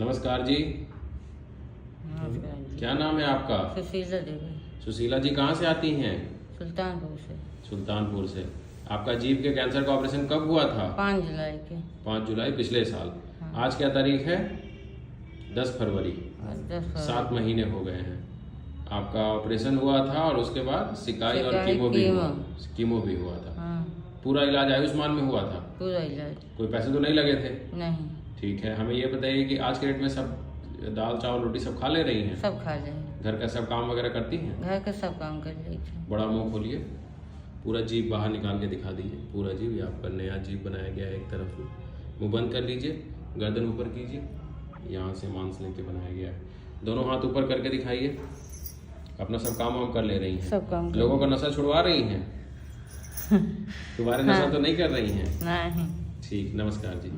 नमस्कार जी। नमस्कार जी। क्या नाम है आपका? सुशीला देवी। सुशीला जी कहाँ से आती हैं? सुल्तानपुर से। सुल्तानपुर से। आपका जीभ के कैंसर का ऑपरेशन कब हुआ था? 5 जुलाई के। 5 जुलाई पिछले साल। हाँ। आज क्या तारीख है? 10 फरवरी। 7 महीने हो गए हैं। आपका ऑपरेशन हुआ था और उसके बाद सिकाई और कीमो भी हुआ था। हाँ। पूरा इलाज आयुष्मान में हुआ था? पूरा इलाज। कोई पैसे तो नहीं लगे थे? नहीं। ठीक है, हमें ये बताइए कि आज के डेट में सब दाल चावल रोटी सब खा ले रही हैं? सब खा जाए। घर का सब काम वगैरह करती हैं? घर का सब काम कर लेते। बड़ा मुंह खोलिए, पूरा जीभ बाहर निकाल के दिखा दीजिए। पूरा जीभ, ये आपका नया जीभ बनाया गया है एक तरफ में। मुंह बंद कर लीजिए, गर्दन ऊपर कीजिए, यहाँ से मांस लेके बनाया गया है। दोनों हाथ ऊपर करके दिखाइए। अपना सब काम वाम कर ले रही हैं? सब काम लोगों का नशा छुड़वा रही हैं? तुम्हारे नशा तो नहीं कर रही हैं? नहीं। ठीक, नमस्कार जी।